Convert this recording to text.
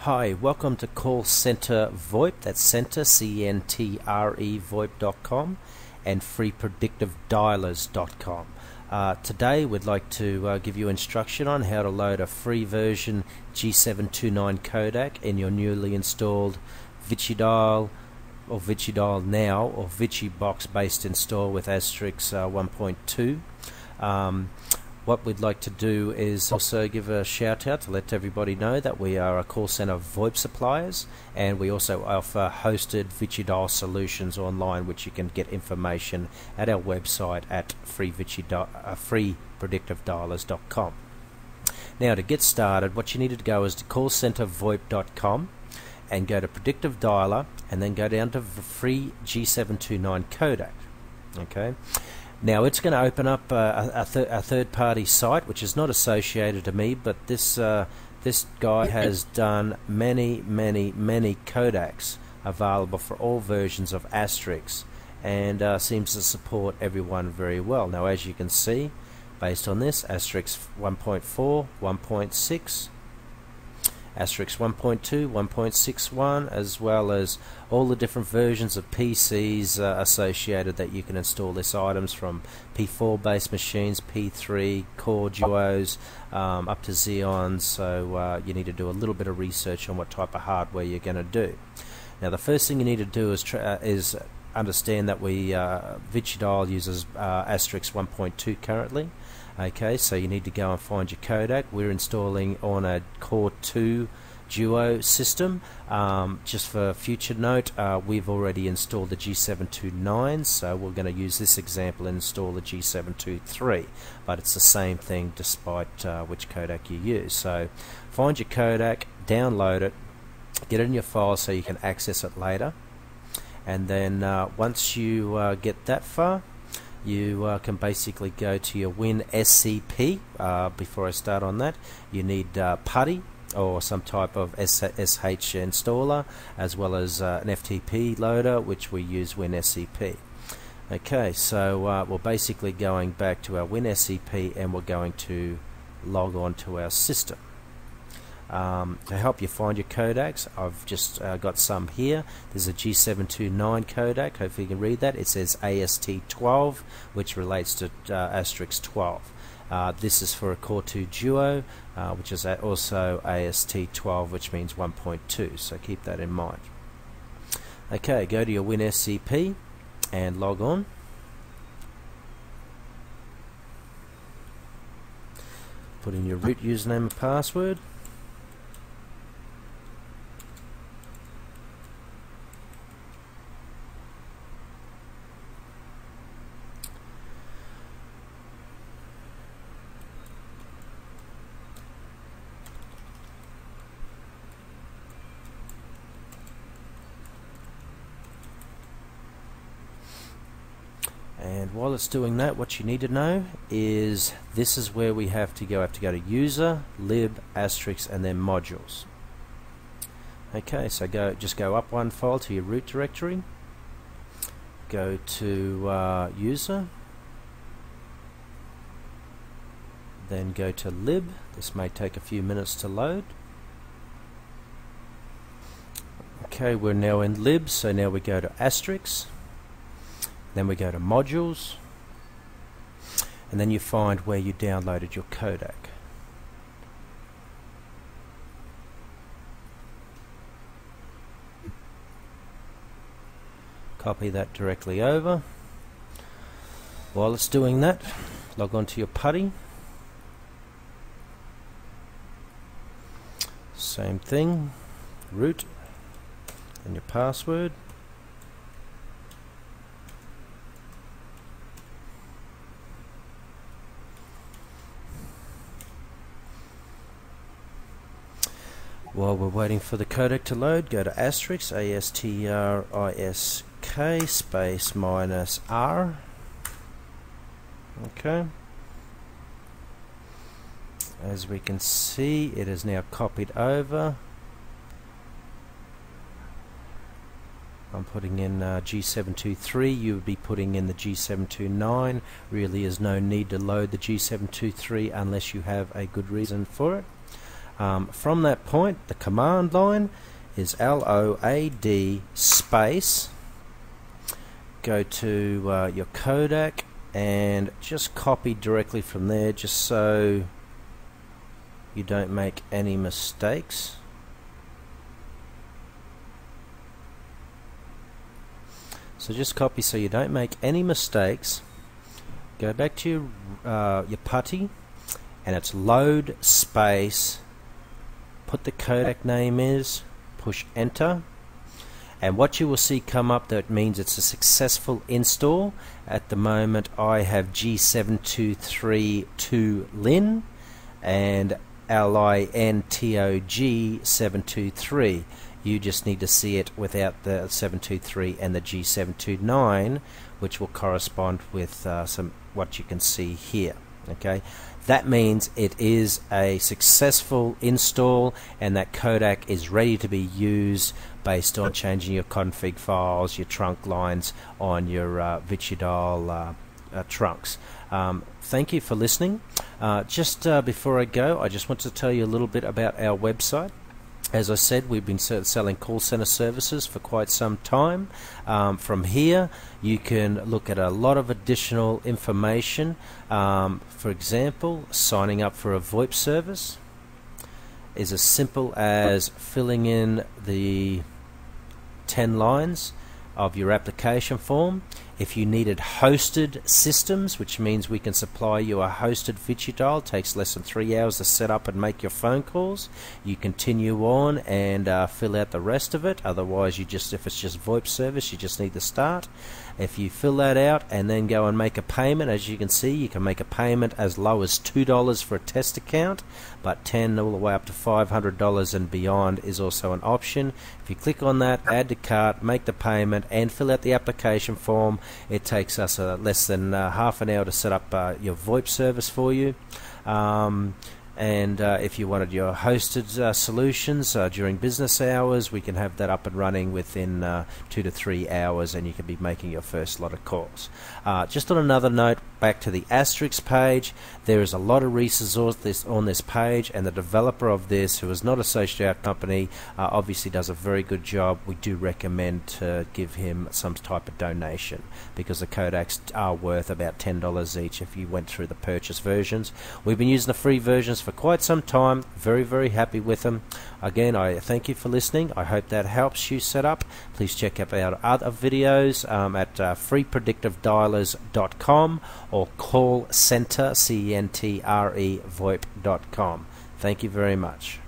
Hi, welcome to Call Center VoIP, that's Center, C-N-T-R-E, VoIP.com, and freepredictivedialers.com. Today we'd like to give you instruction on how to load a free version G729 codec in your newly installed Goautodial or Goautodial Now or ViCiBox based install with Asterisk 1.2. What we'd like to do is also give a shout out to let everybody know that we are a call center VoIP suppliers, and we also offer hosted Goautodial solutions online, which you can get information at our website at freepredictivedialers.com. Now, to get started, what you need to go is to callcentervoip.com and go to Predictive Dialer, and then go down to free G729 codec. Okay. Now it's going to open up a third-party site which is not associated to me, but this guy has done many codecs available for all versions of Asterisk, and seems to support everyone very well. Now, as you can see, based on this, Asterisk 1.4, 1.6, Asterisk 1.2, 1.61, as well as all the different versions of PCs associated that you can install this items, from P4 based machines, P3, Core Duos, up to Xeons. So you need to do a little bit of research on what type of hardware you're going to do. Now, the first thing you need to do is understand that Goautodial uses Asterisk 1.2 currently. Okay, so you need to go and find your codec. We're installing on a Core 2 Duo system. Just for future note, we've already installed the G729, so we're going to use this example and install the G723, but it's the same thing despite which codec you use. So find your codec, download it, get it in your file so you can access it later, and then once you get that far, you can basically go to your WinSCP. Before I start on that, you need PuTTY or some type of SH installer, as well as an FTP loader, which we use WinSCP. Okay, so we're basically going back to our WinSCP, and we're going to log on to our system. To help you find your codecs, I've just got some here. There's a G729 codec. Hopefully you can read that. It says AST12, which relates to Asterisk 12. This is for a Core 2 Duo, which is also AST12, which means 1.2, so keep that in mind. Okay, go to your WinSCP and log on. Put in your root username and password. And while it's doing that, what you need to know is this is where we have to go. To user, lib, asterisk, and then modules. Okay, so just go up one file to your root directory. Go to user. Then go to lib. This may take a few minutes to load. Okay, we're now in lib, so now we go to asterisk. Then we go to modules, and then you find where you downloaded your codec. Copy that directly over. While it's doing that, log on to your PuTTY. Same thing, root, and your password. While we're waiting for the codec to load, go to asterisk, ASTRISK, space minus R. Okay. As we can see, it is now copied over. I'm putting in G723. You would be putting in the G729. Really is no need to load the G723 unless you have a good reason for it. From that point, the command line is LOAD space, go to your codec and just copy directly from there, just so you don't make any mistakes. So just copy so you don't make any mistakes. Go back to your putty, and it's load space, put the codec name is, push enter, and what you will see come up, that means it's a successful install. At the moment I have G723 LIN and LINTOG 723. You just need to see it without the 723 and the G729, which will correspond with what you can see here. Okay, that means it is a successful install, and that codec is ready to be used based on changing your config files, your trunk lines on your Goautodial trunks. Thank you for listening. Just before I go, I just want to tell you a little bit about our website. As I said, we've been selling call center services for quite some time. From here, you can look at a lot of additional information. For example, signing up for a VoIP service is as simple as filling in the 10 lines of your application form. If you needed hosted systems, which means we can supply you a hosted Goautodial, takes less than 3 hours to set up and make your phone calls. You continue on and fill out the rest of it. Otherwise, if it's just VoIP service, you just need to start. If you fill that out and then go and make a payment, as you can see, you can make a payment as low as $2 for a test account, but $10 all the way up to $500 and beyond is also an option. If you click on that, add to cart, make the payment, and fill out the application form, it takes us less than half an hour to set up your VoIP service for you. And if you wanted your hosted solutions during business hours, we can have that up and running within 2 to 3 hours, and you can be making your first lot of calls. Just on another note, back to the asterisk page, there is a lot of resources on this page, and the developer of this, who is not associated with our company, obviously does a very good job. We do recommend to give him some type of donation, because the codecs are worth about $10 each if you went through the purchase versions. We've been using the free versions for quite some time. Very, very happy with them. Again, I thank you for listening. I hope that helps you set up. Please check out our other videos at freepredictivedialers.com or callcenter, CENTRE, VoIP.com. Thank you very much.